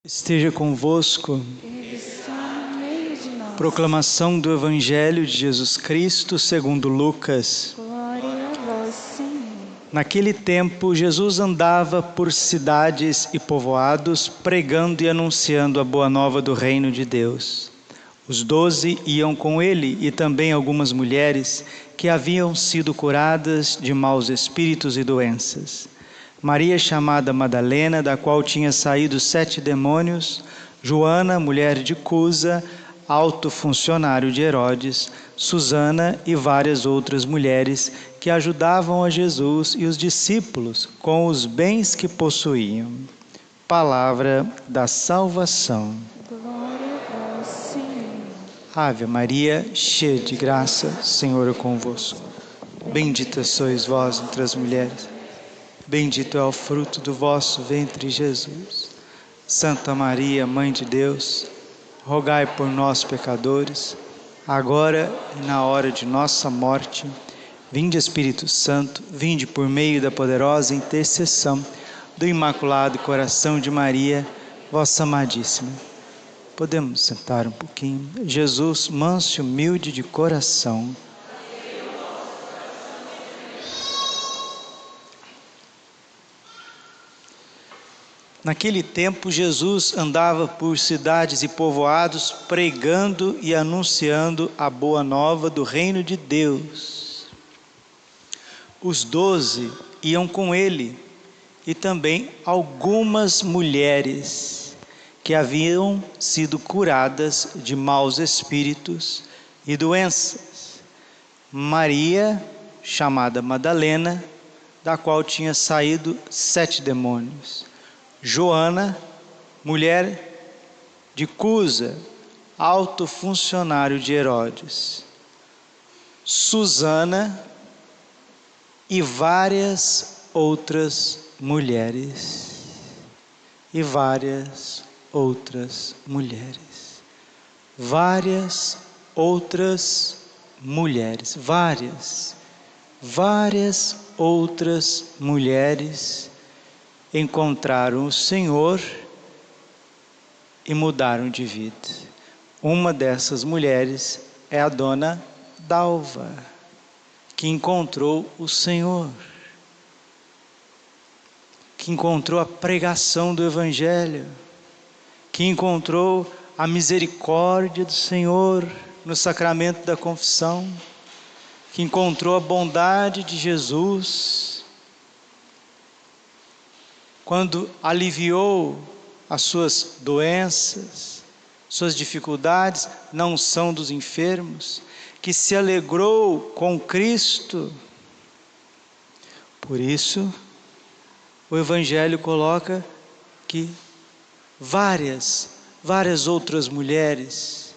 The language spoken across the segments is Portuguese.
Esteja convosco. Ele está no meio de nós. Proclamação do Evangelho de Jesus Cristo segundo Lucas. Glória a vós, Senhor. Naquele tempo, Jesus andava por cidades e povoados, pregando e anunciando a boa nova do reino de Deus. Os 12 iam com ele e também algumas mulheres que haviam sido curadas de maus espíritos e doenças. Maria, chamada Madalena, da qual tinha saído 7 demônios, Joana, mulher de Cusa, alto funcionário de Herodes, Susana e várias outras mulheres que ajudavam a Jesus e os discípulos com os bens que possuíam. Palavra da salvação. Glória a vós, Senhor. Ave Maria, cheia de graça, Senhor é convosco. Bendita sois vós entre as mulheres. Bendito é o fruto do vosso ventre, Jesus. Santa Maria, Mãe de Deus, rogai por nós, pecadores, agora e na hora de nossa morte. Vinde, Espírito Santo, vinde por meio da poderosa intercessão do Imaculado Coração de Maria, vossa amadíssima. Podemos sentar um pouquinho? Jesus, manso e humilde de coração. Naquele tempo, Jesus andava por cidades e povoados, pregando e anunciando a boa nova do reino de Deus. Os 12 iam com ele, e também algumas mulheres que haviam sido curadas de maus espíritos e doenças. Maria, chamada Madalena, da qual tinha saído 7 demônios. Joana, mulher de Cusa, alto funcionário de Herodes. Susana e várias outras mulheres. Várias outras mulheres. Várias outras mulheres encontraram o Senhor e mudaram de vida. Uma dessas mulheres é a dona Dalva, que encontrou o Senhor, que encontrou a pregação do Evangelho, que encontrou a misericórdia do Senhor no sacramento da confissão, que encontrou a bondade de Jesus quando aliviou as suas doenças, suas dificuldades, na unção dos enfermos, que se alegrou com Cristo. Por isso, o Evangelho coloca que várias outras mulheres,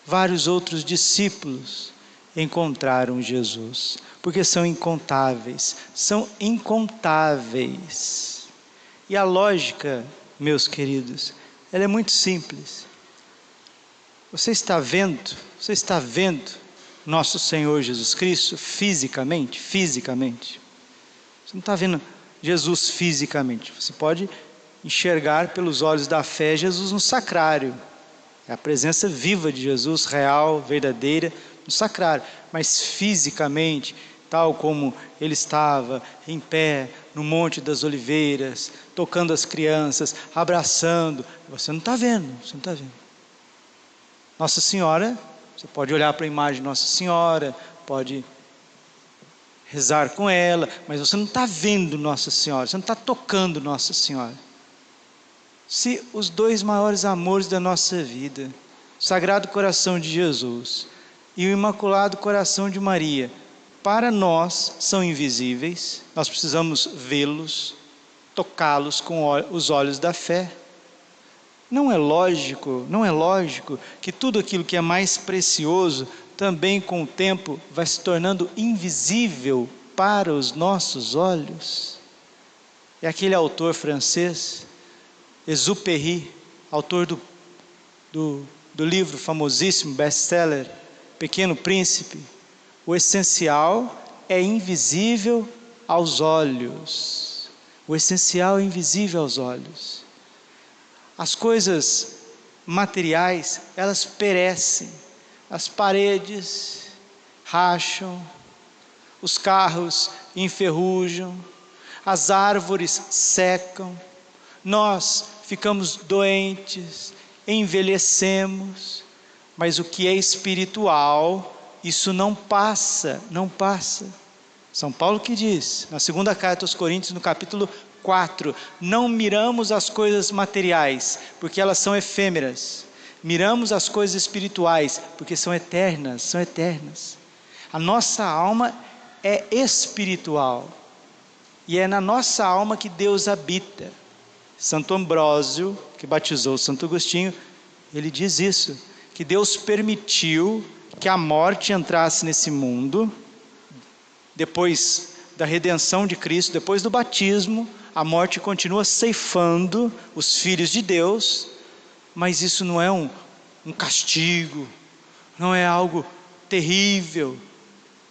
vários outros discípulos encontraram Jesus, porque são incontáveis. E a lógica, meus queridos, ela é muito simples. Você está vendo nosso Senhor Jesus Cristo fisicamente? Você não está vendo Jesus fisicamente. Você pode enxergar pelos olhos da fé Jesus no sacrário. É a presença viva de Jesus, real, verdadeira, no sacrário. Mas fisicamente, tal como ele estava em pé no Monte das Oliveiras, tocando as crianças, abraçando, você não está vendo. Nossa Senhora, você pode olhar para a imagem de Nossa Senhora, pode rezar com ela, mas você não está vendo Nossa Senhora, você não está tocando Nossa Senhora. Se os 2 maiores amores da nossa vida, o Sagrado Coração de Jesus e o Imaculado Coração de Maria, para nós são invisíveis, nós precisamos vê-los, tocá-los com os olhos da fé. Não é lógico que tudo aquilo que é mais precioso também com o tempo vai se tornando invisível para os nossos olhos. É aquele autor francês, Exupéry, autor do livro famosíssimo, best-seller, Pequeno Príncipe. O essencial é invisível aos olhos. As coisas materiais, elas perecem, as paredes racham, os carros enferrujam, as árvores secam, nós ficamos doentes, envelhecemos, mas o que é espiritual, isso não passa, não passa. São Paulo que diz, na segunda carta aos Coríntios, no capítulo 4, não miramos as coisas materiais, porque elas são efêmeras, miramos as coisas espirituais, porque são eternas, são eternas. A nossa alma é espiritual, e é na nossa alma que Deus habita. Santo Ambrósio, que batizou Santo Agostinho, ele diz isso, que Deus permitiu que a morte entrasse nesse mundo, depois da redenção de Cristo, depois do batismo, a morte continua ceifando os filhos de Deus, mas isso não é um castigo, não é algo terrível,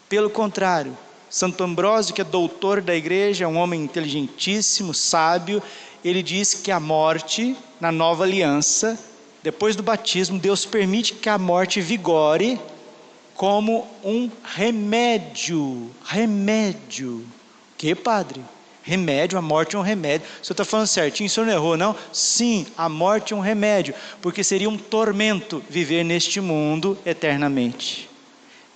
pelo contrário. Santo Ambrósio, que é doutor da igreja, um homem inteligentíssimo, sábio, ele diz que a morte, na nova aliança, depois do batismo, Deus permite que a morte vigore como um remédio. Remédio. Que, padre? Remédio, a morte é um remédio. O senhor está falando certinho, o senhor não errou, não? Sim, a morte é um remédio, porque seria um tormento viver neste mundo eternamente.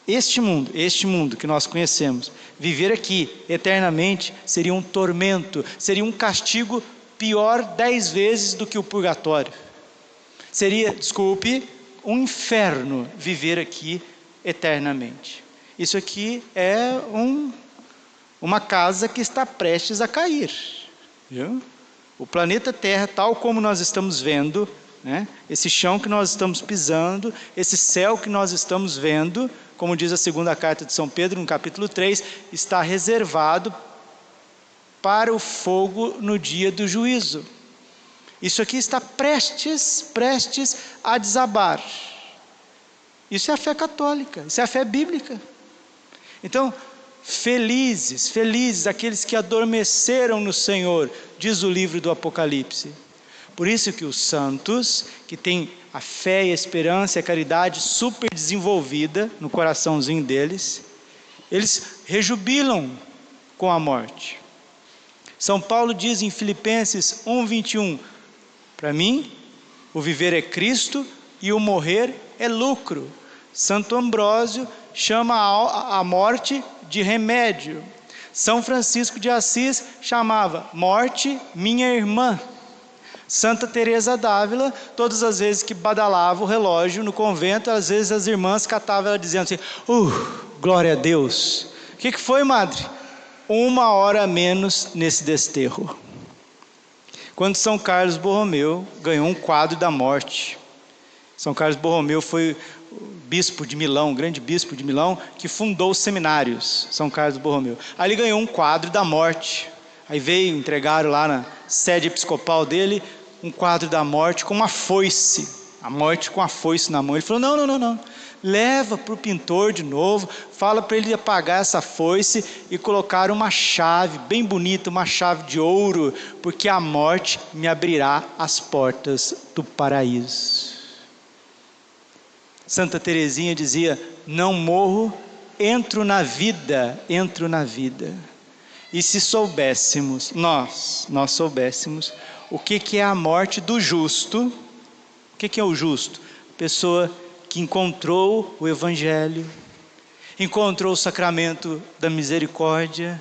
Este mundo que nós conhecemos, viver aqui eternamente seria um tormento, seria um castigo pior 10 vezes do que o purgatório. Seria, desculpe, um inferno viver aqui eternamente. Isso aqui é uma casa que está prestes a cair, viu? O planeta Terra, tal como nós estamos vendo, né? Esse chão que nós estamos pisando, esse céu que nós estamos vendo, como diz a segunda carta de São Pedro, no capítulo 3, está reservado para o fogo no dia do juízo. Isso aqui está prestes a desabar. Isso é a fé católica, isso é a fé bíblica. Então, felizes aqueles que adormeceram no Senhor, diz o livro do Apocalipse. Por isso que os santos, que têm a fé e a esperança e a caridade super desenvolvida no coraçãozinho deles, eles rejubilam com a morte. São Paulo diz em Filipenses 1:21, para mim, o viver é Cristo e o morrer é lucro. Santo Ambrósio chama a morte de remédio. São Francisco de Assis chamava morte minha irmã. Santa Teresa d'Ávila, todas as vezes que badalava o relógio no convento, às vezes as irmãs catavam ela dizendo assim, glória a Deus. O que foi, madre? 1 hora a menos nesse desterro. Quando São Carlos Borromeu ganhou um quadro da morte. São Carlos Borromeu foi bispo de Milão, grande bispo de Milão, que fundou os seminários, São Carlos Borromeu. Aí ele ganhou um quadro da morte. Aí veio, entregaram lá na sede episcopal dele, um quadro da morte com uma foice, a morte com a foice na mão. Ele falou, não, leva para o pintor de novo, fala para ele apagar essa foice e colocar uma chave bem bonita, uma chave de ouro, porque a morte me abrirá as portas do paraíso. Santa Teresinha dizia, não morro, entro na vida. E se soubéssemos, nós soubéssemos o que é a morte do justo. O que é o justo? Pessoa que encontrou o Evangelho, encontrou o sacramento da misericórdia,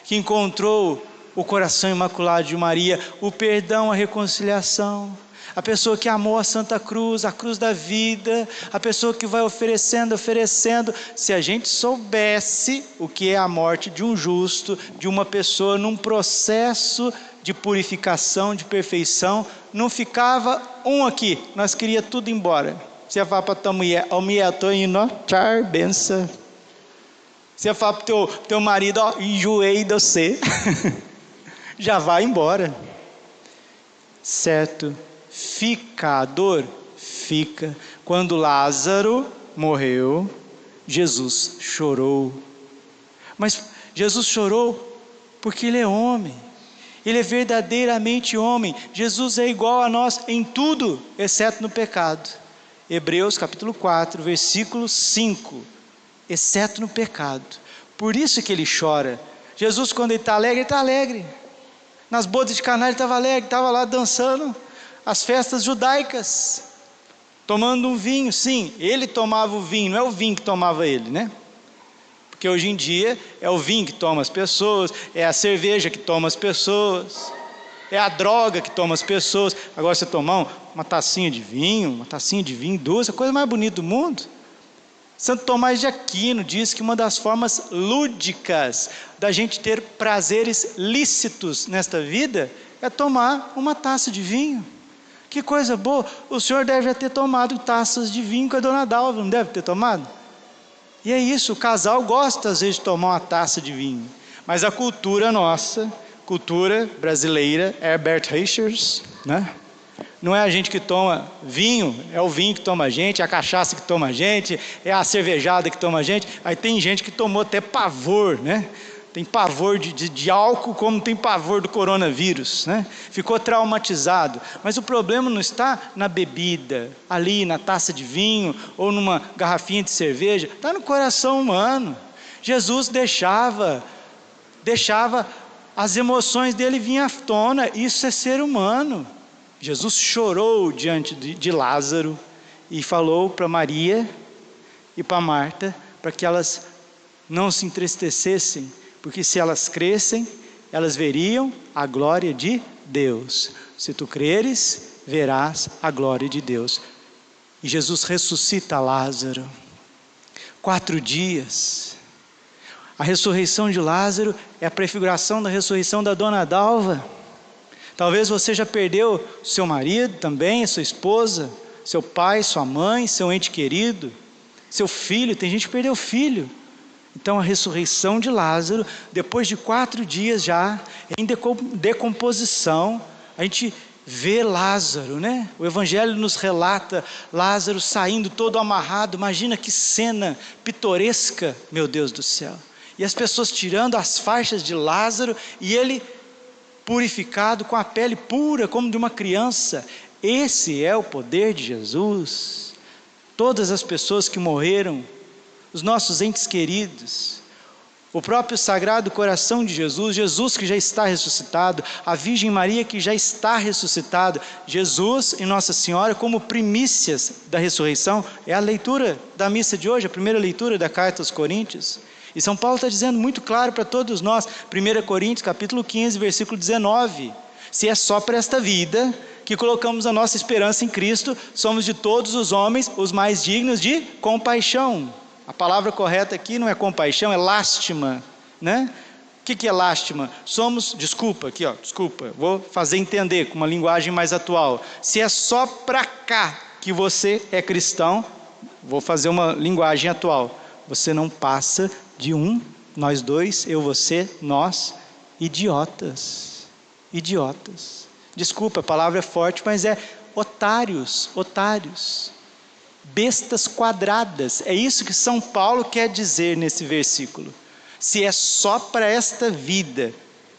que encontrou o coração imaculado de Maria, o perdão, a reconciliação. A pessoa que amou a Santa Cruz, a cruz da vida, a pessoa que vai oferecendo. Se a gente soubesse o que é a morte de um justo, de uma pessoa num processo de purificação, de perfeição, não ficava um aqui, nós queria tudo embora. Você ia falar para a tua mulher, estou indo, tchau, benção. Você ia falar para o teu marido, enjoei de você. Já vai embora. Certo? Fica a dor? Fica. Quando Lázaro morreu, Jesus chorou. Mas Jesus chorou porque ele é homem. Ele é verdadeiramente homem. Jesus é igual a nós em tudo, exceto no pecado. Hebreus capítulo 4, versículo 5. Exceto no pecado. Por isso que ele chora. Jesus, quando ele está alegre, ele está alegre. Nas bodas de Caná ele estava alegre, estava lá dançando as festas judaicas, tomando um vinho. Sim, ele tomava o vinho, não é o vinho que tomava ele, né? Porque hoje em dia é o vinho que toma as pessoas, é a cerveja que toma as pessoas, é a droga que toma as pessoas. Agora você tomar uma tacinha de vinho doce, a coisa mais bonita do mundo. Santo Tomás de Aquino diz que uma das formas lúdicas da gente ter prazeres lícitos nesta vida é tomar uma taça de vinho. Que coisa boa! O senhor deve ter tomado taças de vinho com a dona Dalva, não deve ter tomado? E é isso, o casal gosta às vezes de tomar uma taça de vinho, mas a cultura nossa, cultura brasileira, Herbert Richards, né? Não é a gente que toma vinho, é o vinho que toma a gente, é a cachaça que toma a gente, é a cervejada que toma a gente. Aí tem gente que tomou até pavor, né? Tem pavor de álcool, como tem pavor do coronavírus, né? Ficou traumatizado. Mas o problema não está na bebida, ali na taça de vinho, ou numa garrafinha de cerveja, está no coração humano. Jesus deixava as emoções dele virem à tona, isso é ser humano. Jesus chorou diante de Lázaro e falou para Maria e para Marta, para que elas não se entristecessem, porque se elas crescem, elas veriam a glória de Deus. Se tu creres, verás a glória de Deus. E Jesus ressuscita Lázaro. 4 dias. A ressurreição de Lázaro é a prefiguração da ressurreição da dona Dalva. Talvez você já perdeu seu marido também, sua esposa, seu pai, sua mãe, seu ente querido, seu filho. Tem gente que perdeu o filho. Então a ressurreição de Lázaro, depois de 4 dias já, em decomposição, a gente vê Lázaro, né? O Evangelho nos relata Lázaro saindo todo amarrado. Imagina que cena pitoresca, meu Deus do céu. E as pessoas tirando as faixas de Lázaro e ele purificado com a pele pura como de uma criança. Esse é o poder de Jesus. Todas as pessoas que morreram, os nossos entes queridos, o próprio Sagrado Coração de Jesus, Jesus que já está ressuscitado, a Virgem Maria que já está ressuscitada, Jesus e Nossa Senhora como primícias da ressurreição. É a leitura da missa de hoje, a primeira leitura da carta aos Coríntios. E São Paulo está dizendo muito claro para todos nós, 1 Coríntios capítulo 15, versículo 19, se é só para esta vida que colocamos a nossa esperança em Cristo, somos de todos os homens os mais dignos de compaixão. A palavra correta aqui não é compaixão, é lástima, né? O que é lástima? Vou fazer entender com uma linguagem mais atual. Se é só para cá que você é cristão, vou fazer uma linguagem atual, você não passa de nós dois, eu, você, nós, idiotas. Desculpa, a palavra é forte, mas é otários. Bestas quadradas, é isso que São Paulo quer dizer nesse versículo. Se é só para esta vida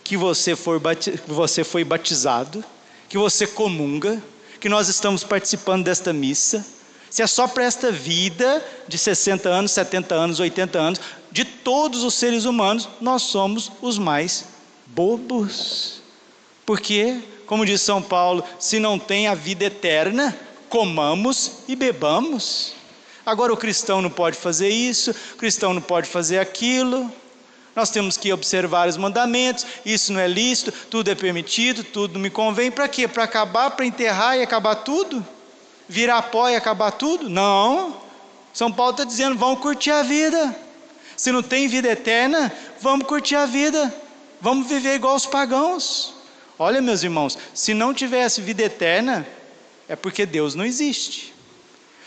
que você foi batizado, que você comunga, que nós estamos participando desta missa, se é só para esta vida de 60 anos, 70 anos, 80 anos, de todos os seres humanos, nós somos os mais bobos. Porque, como diz São Paulo, se não tem a vida eterna, comamos e bebamos. Agora o cristão não pode fazer isso, o cristão não pode fazer aquilo, nós temos que observar os mandamentos, isso não é lícito, tudo é permitido, tudo não me convém. Para quê? Para acabar, para enterrar e acabar tudo? Virar pó e acabar tudo? Não, São Paulo está dizendo, vamos curtir a vida. Se não tem vida eterna, vamos curtir a vida, vamos viver igual os pagãos. Olha, meus irmãos, se não tivesse vida eterna, é porque Deus não existe.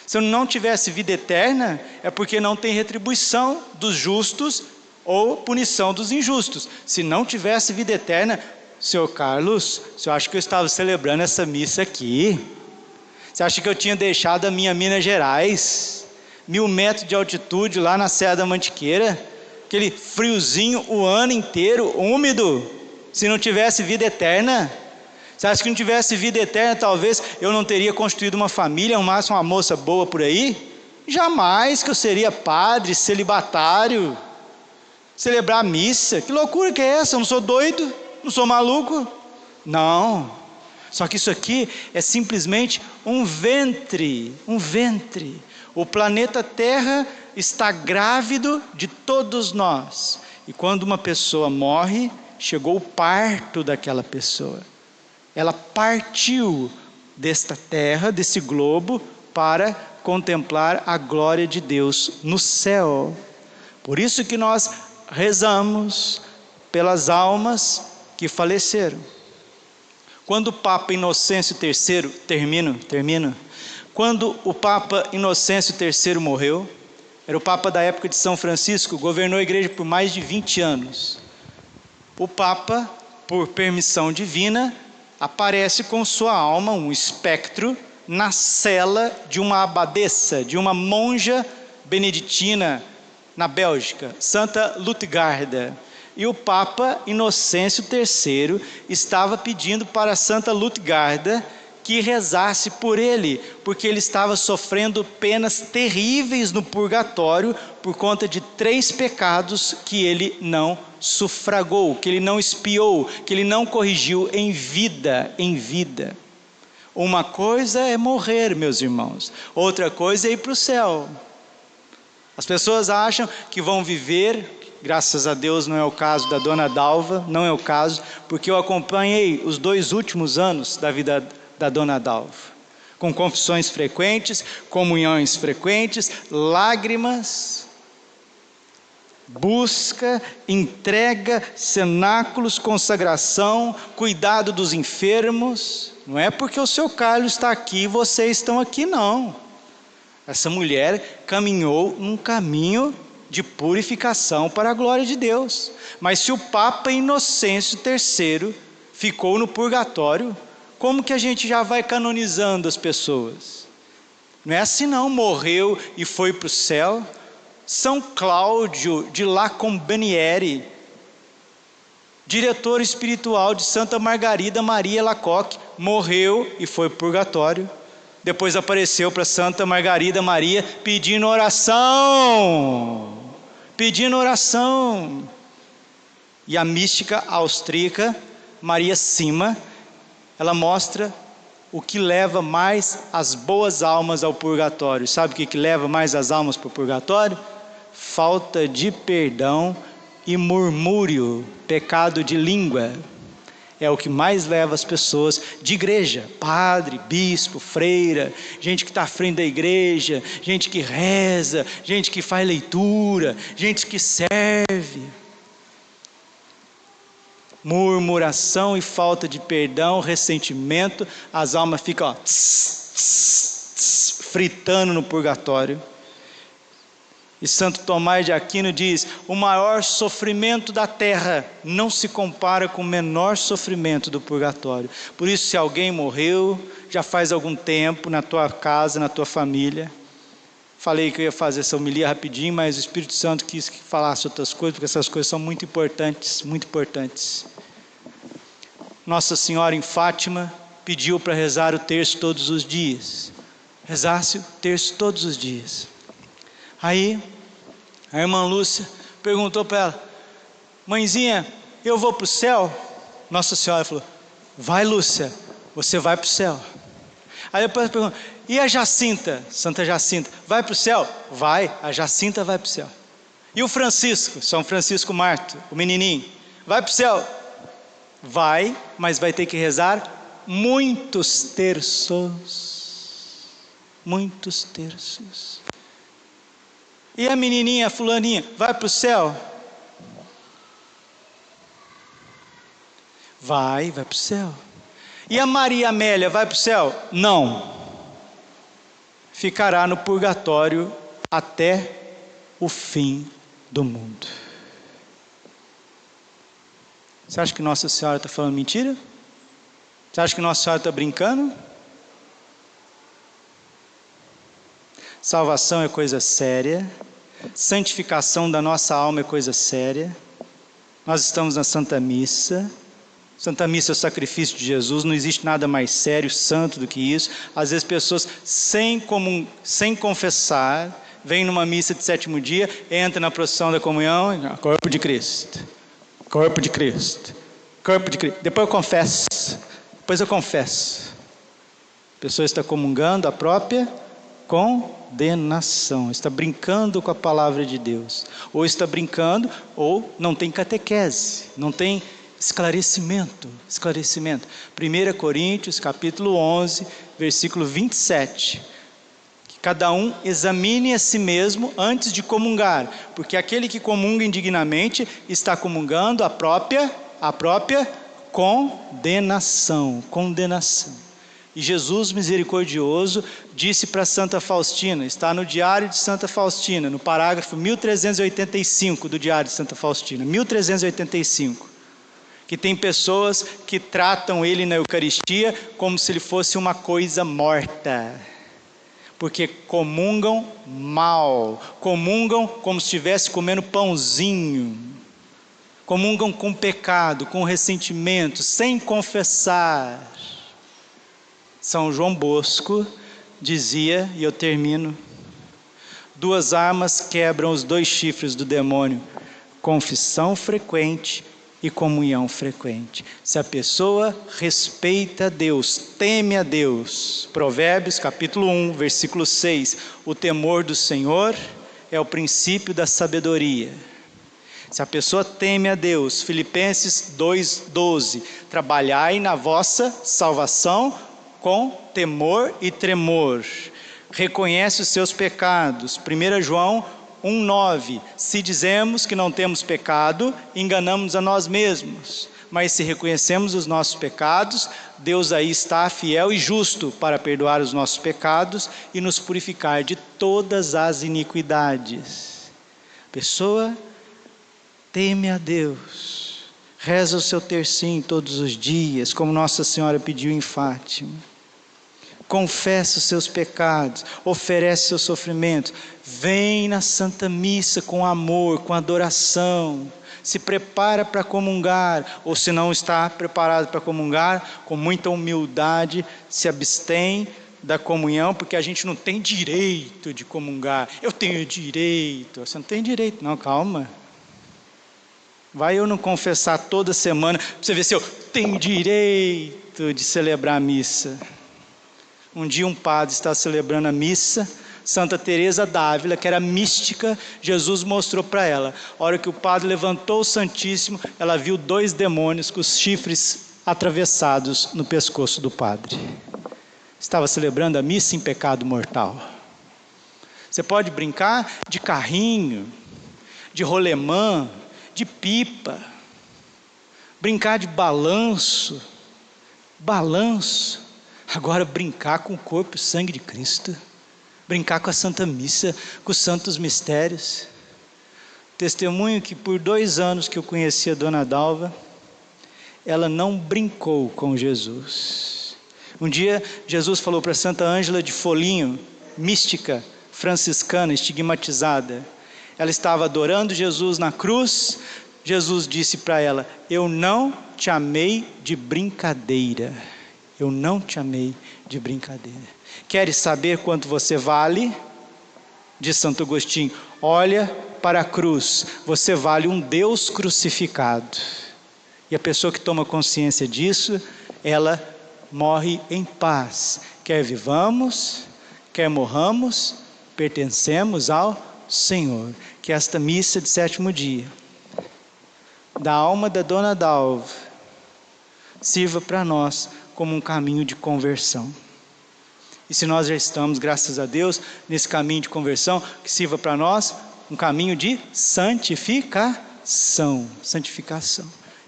Se não tivesse vida eterna, é porque não tem retribuição dos justos ou punição dos injustos. Se não tivesse vida eterna, senhor Carlos, o senhor acha que eu estava celebrando essa missa aqui? Você acha que eu tinha deixado a minha Minas Gerais, 1000 metros de altitude lá na Serra da Mantiqueira, aquele friozinho o ano inteiro, úmido? Se não tivesse vida eterna, você acha que não tivesse vida eterna, talvez eu não teria construído uma família, arrumasse uma moça boa por aí? Jamais que eu seria padre, celibatário, celebrar missa. Que loucura que é essa? Eu não sou doido? Não sou maluco? Não. Só que isso aqui é simplesmente um ventre, um ventre. O planeta Terra está grávido de todos nós. E quando uma pessoa morre, chegou o parto daquela pessoa. Ela partiu desta terra, desse globo, para contemplar a glória de Deus no céu. Por isso que nós rezamos pelas almas que faleceram. Quando o Papa Inocêncio III, termino. Quando o Papa Inocêncio III morreu, era o Papa da época de São Francisco, governou a igreja por mais de 20 anos. O Papa, por permissão divina, aparece com sua alma, um espectro, na cela de uma abadesa, de uma monja beneditina na Bélgica, Santa Lutgarda. E o Papa Inocêncio III estava pedindo para Santa Lutgarda que rezasse por ele, porque ele estava sofrendo penas terríveis no purgatório por conta de 3 pecados que ele não sufragou, que ele não expiou, que ele não corrigiu em vida. Uma coisa é morrer, meus irmãos, outra coisa é ir para o céu. As pessoas acham que vão viver, graças a Deus não é o caso da dona Dalva, não é o caso, porque eu acompanhei os 2 últimos anos da vida da dona Dalva, com confissões frequentes, comunhões frequentes, lágrimas, busca, entrega, cenáculos, consagração, cuidado dos enfermos. Não é porque o seu Carlos está aqui e vocês estão aqui, não. Essa mulher caminhou num caminho de purificação para a glória de Deus. Mas se o Papa Inocêncio III ficou no purgatório, como que a gente já vai canonizando as pessoas? Não é assim não, morreu e foi para o céu. São Cláudio de Lacombeneire, diretor espiritual de Santa Margarida Maria Lacoque, morreu e foi para o purgatório. Depois apareceu para Santa Margarida Maria pedindo oração. E a mística austríaca Maria Sima, ela mostra o que leva mais as boas almas ao purgatório. Sabe o que leva mais as almas para o purgatório? Falta de perdão e murmúrio, pecado de língua. É o que mais leva as pessoas de igreja, padre, bispo, freira, gente que está à frente da igreja, gente que reza, gente que faz leitura, gente que serve. Murmuração e falta de perdão, ressentimento, as almas ficam fritando no purgatório. E Santo Tomás de Aquino diz: o maior sofrimento da terra não se compara com o menor sofrimento do purgatório. Por isso, se alguém morreu, já faz algum tempo, na tua casa, na tua família, falei que eu ia fazer essa homilia rapidinho, mas o Espírito Santo quis que falasse outras coisas, porque essas coisas são muito importantes, muito importantes. Nossa Senhora em Fátima pediu para rezar o terço todos os dias. Rezasse o terço todos os dias. Aí, a irmã Lúcia perguntou para ela: mãezinha, eu vou para o céu? Nossa Senhora falou: vai, Lúcia, você vai para o céu. Aí depois ela perguntou: e a Jacinta, Santa Jacinta, vai para o céu? Vai, a Jacinta vai para o céu. E o Francisco, São Francisco Marto, o menininho, vai para o céu? Vai, mas vai ter que rezar muitos terços. Muitos terços. E a menininha fulaninha, vai para o céu? Vai para o céu. E a Maria Amélia vai para o céu? Não. Ficará no purgatório até o fim do mundo. Você acha que Nossa Senhora está falando mentira? Você acha que Nossa Senhora está brincando? Salvação é coisa séria. Santificação da nossa alma é coisa séria. Nós estamos na Santa Missa. Santa Missa é o sacrifício de Jesus, não existe nada mais sério, santo do que isso. Às vezes pessoas sem confessar, vêm numa missa de sétimo dia, entra na procissão da comunhão, corpo de Cristo, corpo de Cristo, corpo de Cristo. Depois eu confesso. A pessoa está comungando a própria condenação, está brincando com a palavra de Deus, ou está brincando, ou não tem catequese, não tem esclarecimento. 1 Coríntios capítulo 11, versículo 27, que cada um examine a si mesmo antes de comungar, porque aquele que comunga indignamente está comungando a própria condenação. E Jesus misericordioso disse para Santa Faustina, está no Diário de Santa Faustina, no parágrafo 1385 do Diário de Santa Faustina, 1385, que tem pessoas que tratam ele na Eucaristia como se ele fosse uma coisa morta, porque comungam mal, comungam como se estivesse comendo pãozinho, comungam com pecado, com ressentimento, sem confessar. São João Bosco dizia, e eu termino: 2 armas quebram os 2 chifres do demônio: confissão frequente e comunhão frequente. Se a pessoa respeita a Deus, teme a Deus, Provérbios capítulo 1, versículo 6, o temor do Senhor é o princípio da sabedoria. Se a pessoa teme a Deus, Filipenses 2,12, trabalhai na vossa salvação com temor e tremor, reconhece os seus pecados, 1 João 1,9, se dizemos que não temos pecado, enganamos a nós mesmos, mas se reconhecemos os nossos pecados, Deus aí está fiel e justo para perdoar os nossos pecados e nos purificar de todas as iniquidades. A pessoa teme a Deus, reza o seu tercinho todos os dias, como Nossa Senhora pediu em Fátima, confessa os seus pecados, oferece seu sofrimento, vem na Santa Missa com amor, com adoração, se prepara para comungar, ou se não está preparado para comungar, com muita humildade, se abstém da comunhão, porque a gente não tem direito de comungar. Eu tenho direito. Você não tem direito, não, calma. Vai eu não confessar toda semana, para você ver se eu tenho direito de celebrar a missa. Um dia um padre está celebrando a missa, Santa Teresa d'Ávila, que era mística, Jesus mostrou para ela. A hora que o padre levantou o Santíssimo, ela viu 2 demônios com os chifres atravessados no pescoço do padre. Estava celebrando a missa em pecado mortal. Você pode brincar de carrinho, de rolemã, de pipa, brincar de balanço, agora brincar com o corpo e o sangue de Cristo, brincar com a Santa Missa, com os santos mistérios. Testemunho que por 2 anos que eu conheci a Dona Dalva, ela não brincou com Jesus. Um dia Jesus falou para Santa Ângela de Folinho, mística, franciscana, estigmatizada. Ela estava adorando Jesus na cruz. Jesus disse para ela: eu não te amei de brincadeira. Eu não te amei de brincadeira. Queres saber quanto você vale? Diz Santo Agostinho: olha para a cruz, você vale um Deus crucificado. E a pessoa que toma consciência disso, ela morre em paz. Quer vivamos, quer morramos, pertencemos ao Senhor. Que esta missa de 7º dia, da alma da Dona Dalva, sirva para nós como um caminho de conversão. E se nós já estamos, graças a Deus, nesse caminho de conversão, que sirva para nós um caminho de santificação.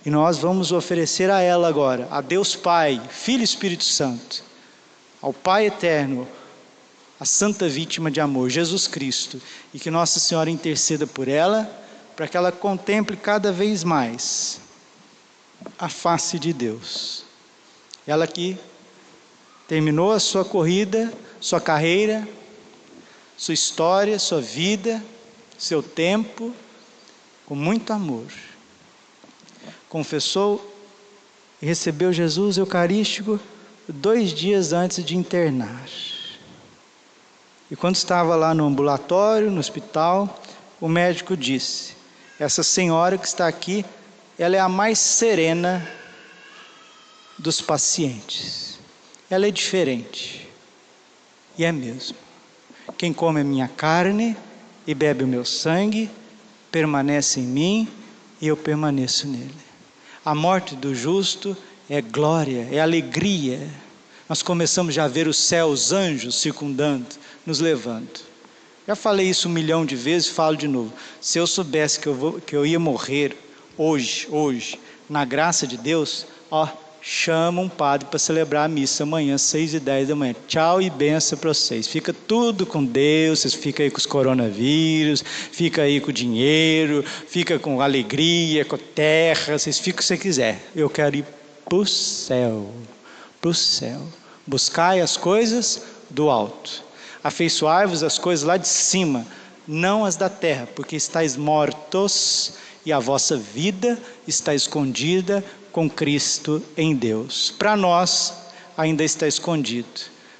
E nós vamos oferecer a ela agora, a Deus Pai, Filho e Espírito Santo, ao Pai Eterno, a santa vítima de amor, Jesus Cristo, e que Nossa Senhora interceda por ela, para que ela contemple cada vez mais a face de Deus. Ela que terminou a sua corrida, sua carreira, sua história, sua vida, seu tempo, com muito amor. Confessou e recebeu Jesus eucarístico 2 dias antes de internar. E quando estava lá no ambulatório, no hospital, o médico disse: essa senhora que está aqui, ela é a mais serena dos pacientes. Ela é diferente. E é mesmo. Quem come a minha carne e bebe o meu sangue, permanece em mim e eu permaneço nele. A morte do justo é glória, é alegria. Nós começamos já a ver o céu, os anjos circundando, nos levando. Já falei isso 1 milhão de vezes, falo de novo. Se eu soubesse que eu ia morrer hoje, na graça de Deus, chama um padre para celebrar a missa amanhã, 6h10 da manhã. Tchau e benção para vocês. Fica tudo com Deus, vocês ficam aí com os coronavírus, fica aí com o dinheiro, fica com alegria, com a terra, vocês ficam o que você quiser. Eu quero ir para o céu, Buscai as coisas do alto. Afeiçoai-vos as coisas lá de cima, não as da terra, porque estáis mortos e a vossa vida está escondida com Cristo em Deus. Para nós ainda está escondido,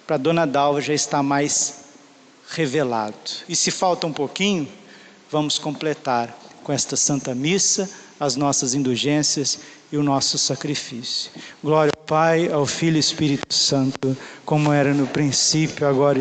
para Dona Dalva já está mais revelado. E se falta um pouquinho, vamos completar com esta Santa Missa as nossas indulgências e o nosso sacrifício. Glória ao Pai, ao Filho e ao Espírito Santo, como era no princípio, agora